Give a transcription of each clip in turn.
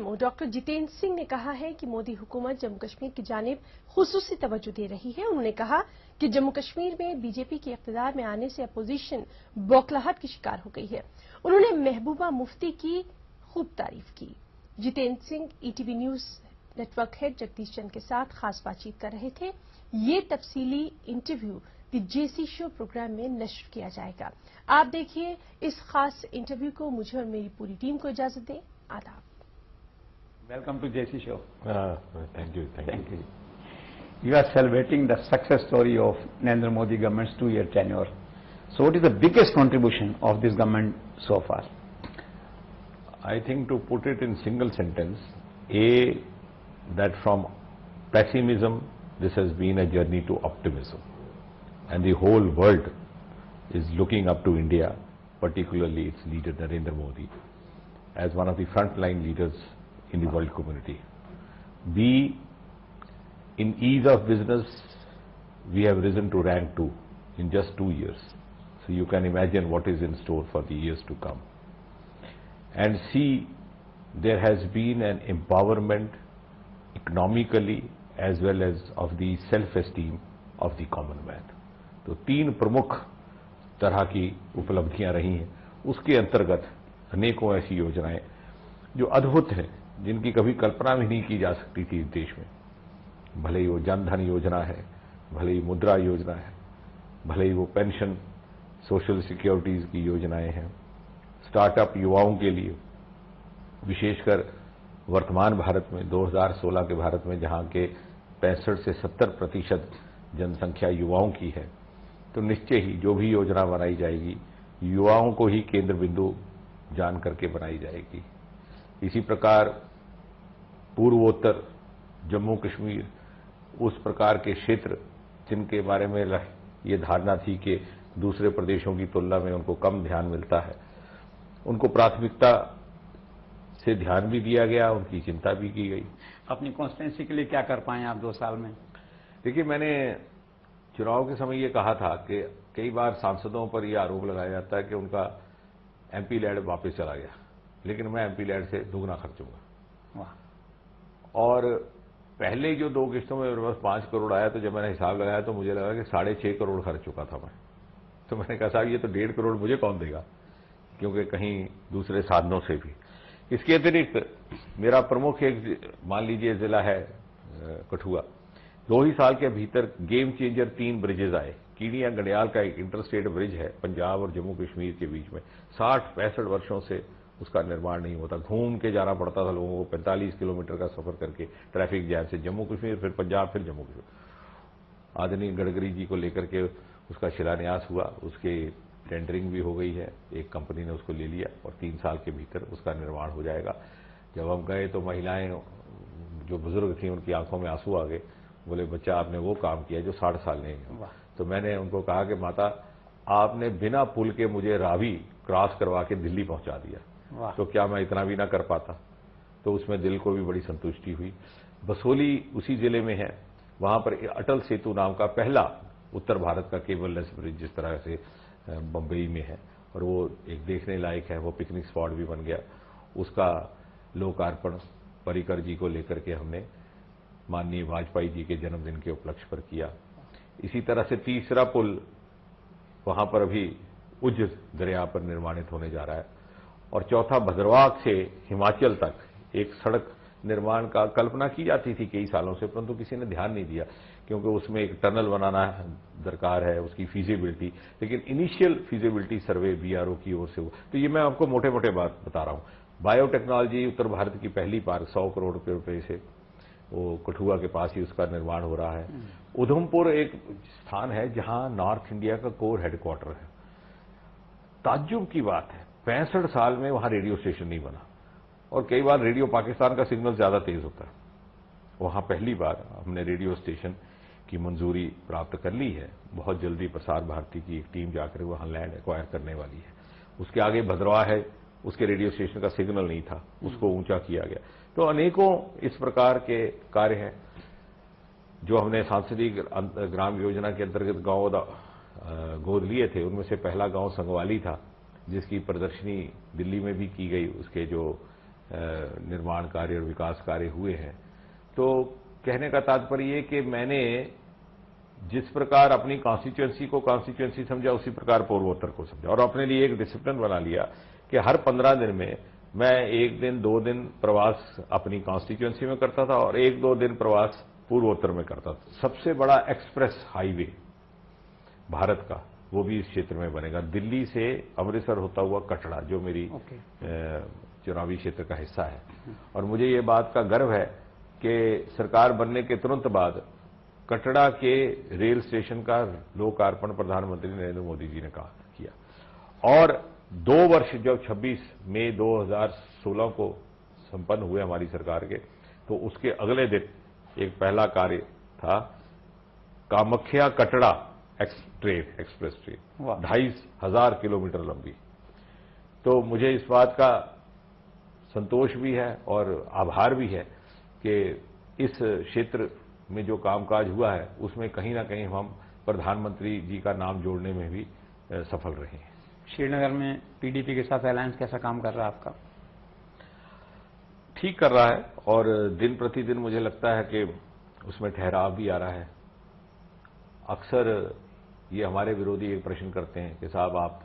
PMO doctor Jitendra Singh ने कहा है कि मोदी हुकूमत जम्मू कश्मीर की जानिब खुसूसी तवज्जो दे रही है। उन्होंने कहा कि जम्मू कश्मीर में बीजेपी के इख्तिदार में आने से अपोजिशन बौखलाहट की शिकार हो गई है। उन्होंने महबूबा मुफ्ती की खूब तारीफ की। Jitendra Singh ETV news network head Jagdish Chand के साथ खास बातचीत कर रहे थे। ये तफसीली interview the JC show programme में नश्र किया जाएगा। आप देखिए इस खास इंटरव्यू को। मुझे और मेरी पूरी टीम को इजाजत दें। आदाब। Welcome to JC Show. Thank you. Thank you. You are celebrating the success story of Narendra Modi government's 2-year tenure. So what is the biggest contribution of this government so far? I think to put it in single sentence, A, that from pessimism, this has been a journey to optimism. And the whole world is looking up to India, particularly its leader Narendra Modi, as one of the frontline leaders in the world community. B, in ease of business, we have risen to rank 2 in just 2 years. So you can imagine what is in store for the years to come. And C, there has been an empowerment economically as well as of the self-esteem of the common man. तो 3 प्रमुख तरह की उपलब्धियां रही हैं। उसके अंतर्गत अनेकों ऐसी योजनाएं जो अद्भुत हैं, जिनकी कभी कल्पना भी नहीं की जा सकती थी इस देश में। भले ही वो जनधन योजना है, भले ही मुद्रा योजना है, भले ही वो पेंशन सोशल सिक्योरिटीज की योजनाएं हैं, स्टार्टअप युवाओं के लिए, विशेषकर वर्तमान भारत में 2016 के भारत में जहां के 65 से 70% जनसंख्या युवाओं की है, तो निश्चय ही जो भी योजना बनाई जाएगी युवाओं को ही केंद्र बिंदु जान करके बनाई जाएगी। इसी प्रकार पूर्वोत्तर जम्मू कश्मीर उस प्रकार के क्षेत्र जिनके बारे में ये धारणा थी कि दूसरे प्रदेशों की तुलना में उनको कम ध्यान मिलता है, उनको प्राथमिकता से ध्यान भी दिया गया, उनकी चिंता भी की गई। अपनी कॉन्स्टिट्यूंसी के लिए क्या कर पाए आप 2 साल में? देखिए, मैंने चुनाव के समय ये कहा था कि कई बार सांसदों पर यह आरोप लगाया जाता है कि उनका एमपी लैंड वापस चला गया, लेकिन मैं एमपी लैंड से दुगना खर्चूंगा। और पहले जो 2 किस्तों में मेरे पास 5 करोड़ आया, तो जब मैंने हिसाब लगाया तो मुझे लगा कि 6.5 करोड़ खर्च चुका था मैं। तो मैंने कहा साहब ये तो 1.5 करोड़ मुझे कौन देगा, क्योंकि कहीं दूसरे साधनों से भी। इसके अतिरिक्त मेरा प्रमुख एक मान लीजिए जिला है कठुआ, 2 ही साल के भीतर गेम चेंजर 3 ब्रिजेज आए। कीड़िया गंडियाल का एक इंटरस्टेट ब्रिज है पंजाब और जम्मू कश्मीर के बीच में, 60-65 वर्षों से उसका निर्माण नहीं होता। घूम के जाना पड़ता था लोगों को, 45 किलोमीटर का सफर करके ट्रैफिक जैम से जम्मू कश्मीर, फिर पंजाब, फिर जम्मू कश्मीर। आदरणीय गडकरी जी को लेकर के उसका शिलान्यास हुआ, उसके टेंडरिंग भी हो गई है, एक कंपनी ने उसको ले लिया और 3 साल के भीतर उसका निर्माण हो जाएगा। जब हम गए तो महिलाएं जो बुजुर्ग थी उनकी आंखों में आंसू आ गए, बोले बच्चा आपने वो काम किया जो 60 साल नहीं है। तो मैंने उनको कहा कि माता आपने बिना पुल के मुझे रावी क्रॉस करवा के दिल्ली पहुंचा दिया, तो क्या मैं इतना भी ना कर पाता? तो उसमें दिल को भी बड़ी संतुष्टि हुई। बसोली उसी जिले में है, वहां पर अटल सेतु नाम का पहला उत्तर भारत का केबललेस ब्रिज जिस तरह से बंबई में है, और वो एक देखने लायक है, वो पिकनिक स्पॉट भी बन गया। उसका लोकार्पण पर्रिकर जी को लेकर के हमने माननीय वाजपेयी जी के जन्मदिन के उपलक्ष्य पर किया। इसी तरह से तीसरा पुल वहां पर अभी उज दरिया पर निर्माणित होने जा रहा है, और चौथा भद्रवाह से हिमाचल तक एक सड़क निर्माण का कल्पना की जाती थी कई सालों से, परंतु किसी ने ध्यान नहीं दिया, क्योंकि उसमें एक टनल बनाना दरकार है, उसकी फीजिबिलिटी, लेकिन इनिशियल फीजिबिलिटी सर्वे बीआरओ की ओर से हुआ। तो ये मैं आपको मोटे मोटे बात बता रहा हूं। बायोटेक्नोलॉजी उत्तर भारत की पहली पार्क 100 करोड़ रुपए से, वो कठुआ के पास ही उसका निर्माण हो रहा है। उधमपुर एक स्थान है जहां नॉर्थ इंडिया का कोर हेडक्वार्टर है। ताज्जुब की बात है, 65 साल में वहां रेडियो स्टेशन नहीं बना, और कई बार रेडियो पाकिस्तान का सिग्नल ज्यादा तेज होता है। वहां पहली बार हमने रेडियो स्टेशन की मंजूरी प्राप्त कर ली है। बहुत जल्दी प्रसार भारती की एक टीम जाकर वहां लैंड एक्वायर करने वाली है। उसके आगे भद्रवाह है, उसके रेडियो स्टेशन का सिग्नल नहीं था, उसको ऊंचा किया गया। तो अनेकों इस प्रकार के कार्य हैं जो हमने सांसदीय ग्राम योजना के अंतर्गत गांव गोद लिए थे। उनमें से पहला गांव संगवाली था, जिसकी प्रदर्शनी दिल्ली में भी की गई, उसके जो निर्माण कार्य और विकास कार्य हुए हैं। तो कहने का तात्पर्य ये कि मैंने जिस प्रकार अपनी कॉन्स्टिट्यूएंसी को कॉन्स्टिट्यूएंसी समझा, उसी प्रकार पूर्वोत्तर को समझा और अपने लिए एक डिसिप्लिन बना लिया कि हर 15 दिन में मैं 1 दिन 2 दिन प्रवास अपनी कॉन्स्टिट्यूएंसी में करता था और 1-2 दिन प्रवास पूर्वोत्तर में करता था। सबसे बड़ा एक्सप्रेस हाईवे भारत का वो भी इस क्षेत्र में बनेगा, दिल्ली से अमृतसर होता हुआ कटरा, जो मेरी चुनावी क्षेत्र का हिस्सा है। और मुझे ये बात का गर्व है कि सरकार बनने के तुरंत बाद कटरा के रेल स्टेशन का लोकार्पण प्रधानमंत्री नरेंद्र मोदी जी ने किया और 2 वर्ष जब 26 मई 2016 को संपन्न हुए हमारी सरकार के, तो उसके अगले दिन एक पहला कार्य था Kamakhya Katra express train, 2500 kilometre लंबी। तो मुझे इस बात का संतोष भी है और आभार भी है कि इस क्षेत्र में जो कामकाज हुआ है उसमें कहीं ना कहीं हम प्रधानमंत्री जी का नाम जोड़ने में भी सफल रहे हैं। श्रीनगर में पीडीपी के साथ अलायंस कैसा काम कर रहा है आपका? ठीक कर रहा है और दिन प्रतिदिन मुझे लगता है कि उसमें ठहराव भी आ रहा है। अक्सर ये हमारे विरोधी एक प्रश्न करते हैं कि साहब आप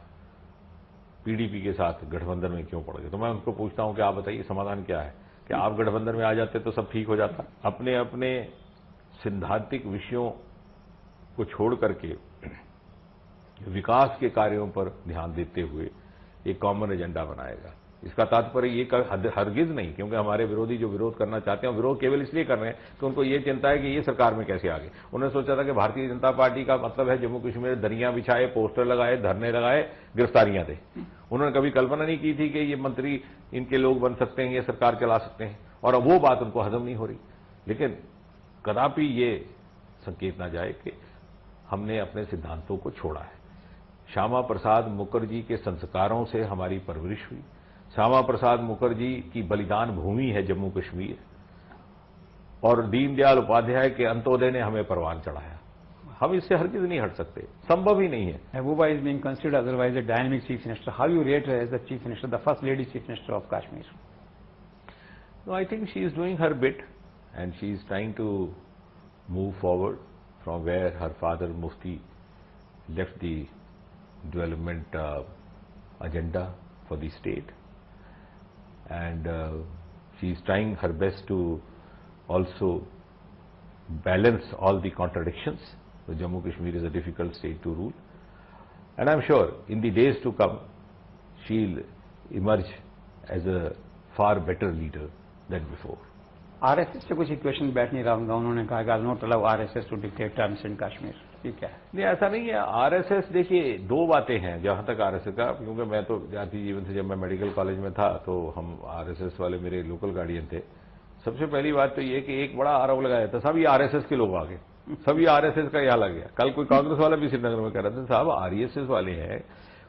पीडीपी के साथ गठबंधन में क्यों पड़ गए? तो मैं उनको पूछता हूं कि आप बताइए समाधान क्या है? कि आप गठबंधन में आ जाते तो सब ठीक हो जाता। अपने अपने सिद्धांतिक विषयों को छोड़ करके विकास के कार्यों पर ध्यान देते हुए एक कॉमन एजेंडा बनाएगा। इसका तात्पर्य ये हरगिज नहीं, क्योंकि हमारे विरोधी जो विरोध करना चाहते हैं विरोध केवल इसलिए कर रहे हैं कि उनको ये चिंता है कि ये सरकार में कैसे आ गए। उन्होंने सोचा था कि भारतीय जनता पार्टी का मतलब है जम्मू कश्मीर दरियां बिछाए, पोस्टर लगाए, धरने लगाए, गिरफ्तारियां दे। उन्होंने कभी कल्पना नहीं की थी कि ये मंत्री इनके लोग बन सकते हैं, ये सरकार चला सकते हैं, और अब वो बात उनको हजम नहीं हो रही। लेकिन कदापि ये संकेत ना जाए कि हमने अपने सिद्धांतों को छोड़ा है। श्यामा प्रसाद मुखर्जी के संस्कारों से हमारी परवरिश हुई। श्यामा प्रसाद मुखर्जी की बलिदान भूमि है जम्मू कश्मीर, और दीनदयाल उपाध्याय के अंत्योदय ने हमें परवान चढ़ाया। हम इससे हरगिज नहीं हट सकते, संभव ही नहीं है। Mehbooba is being considered otherwise a dynamic chief minister. How you rate her as the chief minister, the first lady chief minister of Kashmir? No, I think she is doing her bit and she is trying to move forward from where her father Mufti left the development agenda for the state, and she is trying her best to also balance all the contradictions. So Jammu Kashmir is a difficult state to rule, and I'm sure in the days to come she'll emerge as a far better leader than before. RSS से कुछ equation बैठ नहीं रहा उनका, उन्होंने कहा कि not allow RSS to dictate terms in Kashmir. ठीक है, नहीं ऐसा नहीं है। आरएसएस, देखिए दो बातें हैं जहां तक आरएसएस का, क्योंकि मैं तो जाति जीवन से जब मैं मेडिकल कॉलेज में था तो हम आरएसएस वाले मेरे लोकल गार्डियन थे। सबसे पहली बात तो ये कि एक बड़ा आरोप लगाया था सब ये आरएसएस के लोग आ गए, सब ये आरएसएस का यहाँ लग गया। कल कोई कांग्रेस वाला भी श्रीनगर में कह रहा था साहब आरएसएस वाले हैं,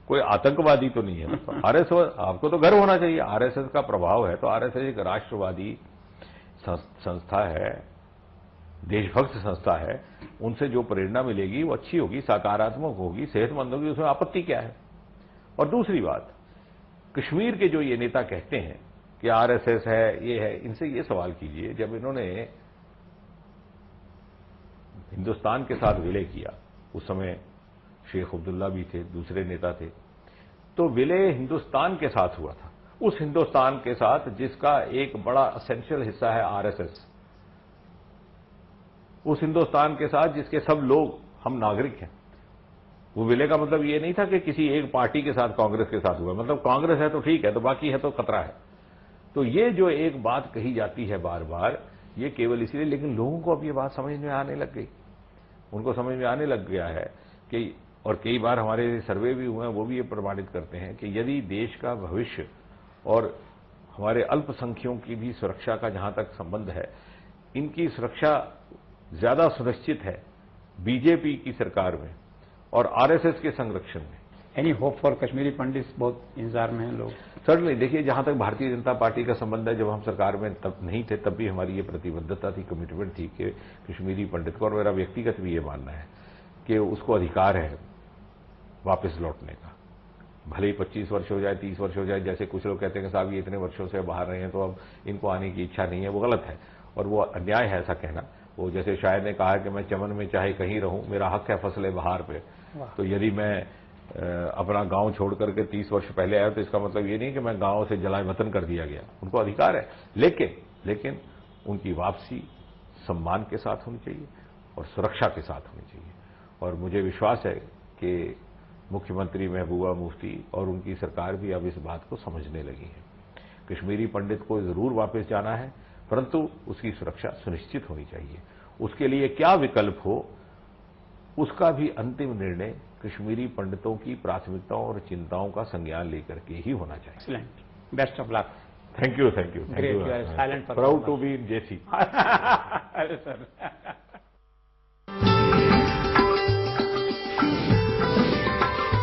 कोई आतंकवादी तो नहीं है। तो आरएसएस, आपको तो गर्व होना चाहिए, आरएसएस का प्रभाव है। तो आरएसएस एक राष्ट्रवादी संस्था है, देशभक्त संस्था है, उनसे जो प्रेरणा मिलेगी वो अच्छी होगी, सकारात्मक होगी, सेहतमंद होगी, उसमें आपत्ति क्या है। और दूसरी बात, कश्मीर के जो ये नेता कहते हैं कि आरएसएस है, ये है, इनसे ये सवाल कीजिए जब इन्होंने हिंदुस्तान के साथ विलय किया, उस समय शेख अब्दुल्ला भी थे, दूसरे नेता थे, तो विलय हिंदुस्तान के साथ हुआ था, उस हिंदुस्तान के साथ जिसका एक बड़ा असेंशियल हिस्सा है आरएसएस, उस हिंदुस्तान के साथ जिसके सब लोग हम नागरिक हैं। वो विलय का मतलब ये नहीं था कि किसी एक पार्टी के साथ कांग्रेस के साथ हुआ, मतलब कांग्रेस है तो ठीक है, तो बाकी है तो खतरा है। तो ये जो एक बात कही जाती है बार बार, ये केवल इसलिए, लेकिन लोगों को अब ये बात समझ में आने लग गई, उनको समझ में आने लग गया है कि, और कई बार हमारे सर्वे भी हुए हैं वो भी ये प्रमाणित करते हैं कि यदि देश का भविष्य और हमारे अल्पसंख्यकों की भी सुरक्षा का जहां तक संबंध है, इनकी सुरक्षा ज्यादा सुनिश्चित है बीजेपी की सरकार में और आरएसएस के संरक्षण में। एनी होप फॉर कश्मीरी पंडित? बहुत इंतजार में हैं लोग। सर्टनली, देखिए जहां तक भारतीय जनता पार्टी का संबंध है, जब हम सरकार में तब नहीं थे तब भी हमारी ये प्रतिबद्धता थी, कमिटमेंट थी कि कश्मीरी पंडित को, और मेरा व्यक्तिगत भी ये मानना है कि उसको अधिकार है वापस लौटने का। भले ही 25 वर्ष हो जाए, 30 वर्ष हो जाए, जैसे कुछ लोग कहते हैं कि साहब ये इतने वर्षों से बाहर रहे हैं तो अब इनको आने की इच्छा नहीं है, वो गलत है और वो अन्याय है ऐसा कहना। वो जैसे शायर ने कहा कि मैं चमन में चाहे कहीं रहूं, मेरा हक है फसले बहार पे। तो यदि मैं अपना गांव छोड़ करके 30 वर्ष पहले आया तो इसका मतलब ये नहीं कि मैं गांव से जलाए वतन कर दिया गया, उनको अधिकार है, लेकिन उनकी वापसी सम्मान के साथ होनी चाहिए और सुरक्षा के साथ होनी चाहिए। और मुझे विश्वास है कि मुख्यमंत्री महबूबा मुफ्ती और उनकी सरकार भी अब इस बात को समझने लगी है। कश्मीरी पंडित को जरूर वापस जाना है, परंतु उसकी सुरक्षा सुनिश्चित होनी चाहिए। उसके लिए क्या विकल्प हो, उसका भी अंतिम निर्णय कश्मीरी पंडितों की प्राथमिकताओं और चिंताओं का संज्ञान लेकर के ही होना चाहिए। Excellent. Best of luck. Thank you, thank you, Great. You are silent for proud to be in JC. Sir.